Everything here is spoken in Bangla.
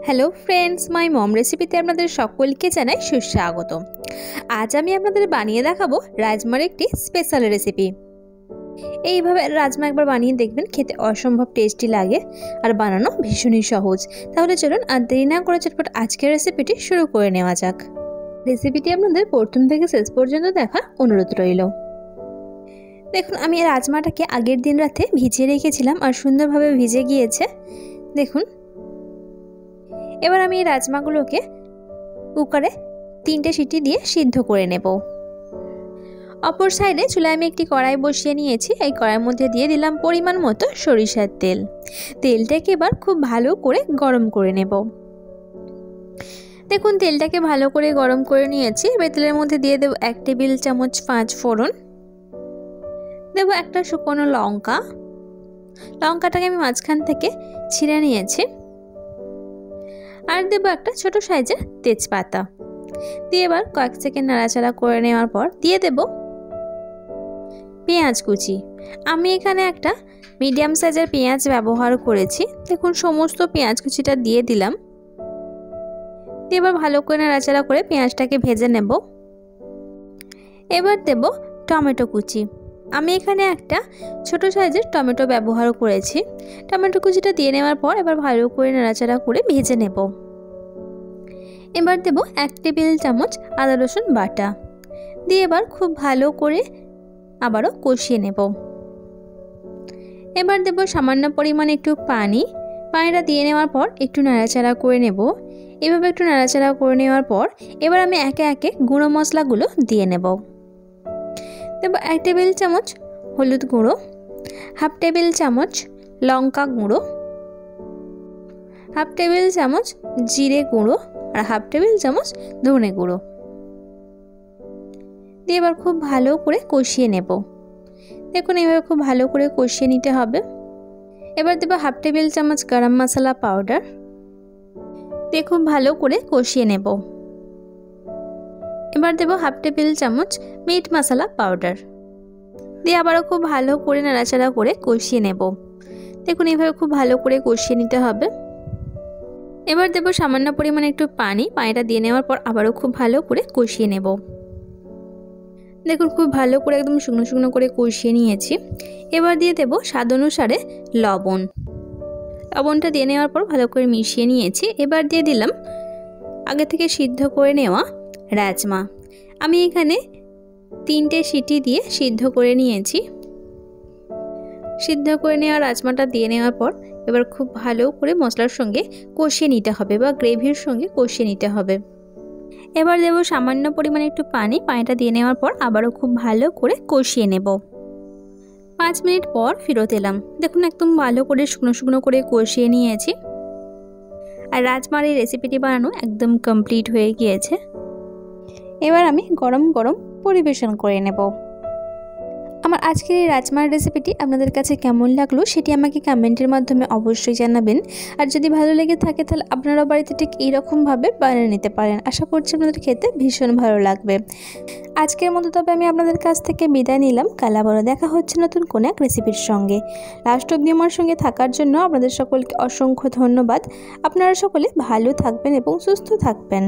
হ্যালো ফ্রেন্ডস, মাই মম রেসিপিতে আপনাদের সকলকে জানাই সুস্বাগত। আজ আমি আপনাদের বানিয়ে দেখাবো রাজমার একটি স্পেশাল রেসিপি। এইভাবে রাজমা একবার বানিয়ে দেখবেন, খেতে অসম্ভব টেস্টি লাগে আর বানানো ভীষণই সহজ। তাহলে চলুন আর দেরি না করে চটপট আজকের রেসিপিটি শুরু করে নেওয়া যাক। রেসিপিটি আপনাদের প্রথম থেকে শেষ পর্যন্ত দেখার অনুরোধ রইল। দেখুন, আমি রাজমাটাকে আগের দিন রাতে ভিজিয়ে রেখেছিলাম আর সুন্দরভাবে ভিজে গিয়েছে। দেখুন, এবার আমি এই রাজমাগুলোকে কুকারে 3টে সিটি দিয়ে সিদ্ধ করে নেব। অপর সাইডে চুলায় আমি একটি কড়াই বসিয়ে নিয়েছি। এই কড়াইয়ের মধ্যে দিয়ে দিলাম পরিমাণ মতো সরিষার তেল। তেলটাকে এবার খুব ভালো করে গরম করে নেব। দেখুন, তেলটাকে ভালো করে গরম করে নিয়েছি। এবার তেলের মধ্যে দিয়ে দেব 1 টেবিল চামচ 5 ফোড়ন, দেব একটা শুকনো লঙ্কা। লঙ্কাটাকে আমি মাঝখান থেকে ছিঁড়ে নিয়েছি। আর দেব একটা ছোট সাইজের তেজপাতা। দিয়ে এবার কয়েক সেকেন্ড নাড়াচাড়া করে নেওয়ার পর দিয়ে দেব পেঁয়াজ কুচি। আমি এখানে একটা মিডিয়াম সাইজের পেঁয়াজ ব্যবহার করেছি। দেখুন, সমস্ত পেঁয়াজ কুচিটা দিয়ে দিলাম। দিয়ে এবার ভালো করে নাড়াচাড়া করে পেঁয়াজটাকে ভেজে নেব। এবার দেব টমেটো কুচি। আমি এখানে একটা ছোট সাইজের টমেটো ব্যবহার করেছি। টমেটো কুচিটা দিয়ে নেওয়ার পর এবার ভালো করে নাড়াচাড়া করে ভেজে নেব। এবার দেব 1 টেবিল চামচ আদা রসুন বাটা। দিয়ে এবার খুব ভালো করে আবারও কষিয়ে নেব। এবার দেব সামান্য পরিমাণে একটু পানিটা দিয়ে নেওয়ার পর একটু নাড়াচাড়া করে নেব। এভাবে একটু নাড়াচাড়া করে নেওয়ার পর এবার আমি একে একে গুঁড়ো মশলাগুলো দিয়ে নেব। দেব 1 টেবিল চামচ হলুদ গুঁড়ো, 1/2 টেবিল চামচ লঙ্কা গুঁড়ো, 1/2 টেবিল চামচ জিরে গুঁড়ো আর 1/2 টেবিল চামচ ধনে গুঁড়ো। দিয়ে এবার খুব ভালো করে কষিয়ে নেব। দেখুন, এইভাবে খুব ভালো করে কষিয়ে নিতে হবে। এবার দেব 1/2 টেবিল চামচ গরম মশলা পাউডার। দিয়ে খুব ভালো করে কষিয়ে নেব। এবার দেব 1/2 টেবিল চামচ মিট মশলা পাউডার। দিয়ে আবারও খুব ভালো করে নাড়াচাড়া করে কষিয়ে নেব। দেখুন, এইভাবে খুব ভালো করে কষিয়ে নিতে হবে। এবার দেব সামান্য পরিমাণে একটু পানিটা দিয়ে নেওয়ার পর আবারও খুব ভালো করে কষিয়ে নেব। দেখুন, খুব ভালো করে একদম শুকনো শুকনো করে কষিয়ে নিয়েছি। এবার দিয়ে দেব স্বাদ অনুসারে লবণটা দিয়ে নেওয়ার পর ভালো করে মিশিয়ে নিয়েছি। এবার দিয়ে দিলাম আগে থেকে সিদ্ধ করে নেওয়া রাজমা। আমি এখানে 3টে সিটি দিয়ে সিদ্ধ করে নিয়েছি। সিদ্ধ করে নেওয়া রাজমাটা দিয়ে নেওয়ার পর এবার খুব ভালো করে মশলার সঙ্গে কষিয়ে নিতে হবে বা গ্রেভির সঙ্গে কষিয়ে নিতে হবে। এবার দেব সামান্য পরিমাণে একটু পানিটা দিয়ে নেওয়ার পর আবারও খুব ভালো করে কষিয়ে নেব। 5 মিনিট পর ফেরত এলাম। দেখুন, একদম ভালো করে শুকনো শুকনো করে কষিয়ে নিয়েছি। আর রাজমার এই রেসিপিটি বানানো একদম কমপ্লিট হয়ে গিয়েছে। এবার আমি গরম গরম পরিবেশন করে নেব। আমার আজকের এই রাজমার রেসিপিটি আপনাদের কাছে কেমন লাগলো সেটি আমাকে কমেন্টের মাধ্যমে অবশ্যই জানাবেন। আর যদি ভালো লেগে থাকে তাহলে আপনারাও বাড়িতে ঠিক এইরকমভাবে বানিয়ে নিতে পারেন। আশা করছি আপনাদের খেতে ভীষণ ভালো লাগবে। আজকের মতো তবে আমি আপনাদের কাছ থেকে বিদায় নিলাম। কাল আবারও দেখা হচ্ছে নতুন কোনো এক রেসিপির সঙ্গে। লাস্ট অবধি আমার সঙ্গে থাকার জন্য আপনাদের সকলকে অসংখ্য ধন্যবাদ। আপনারা সকলে ভালো থাকবেন এবং সুস্থ থাকবেন।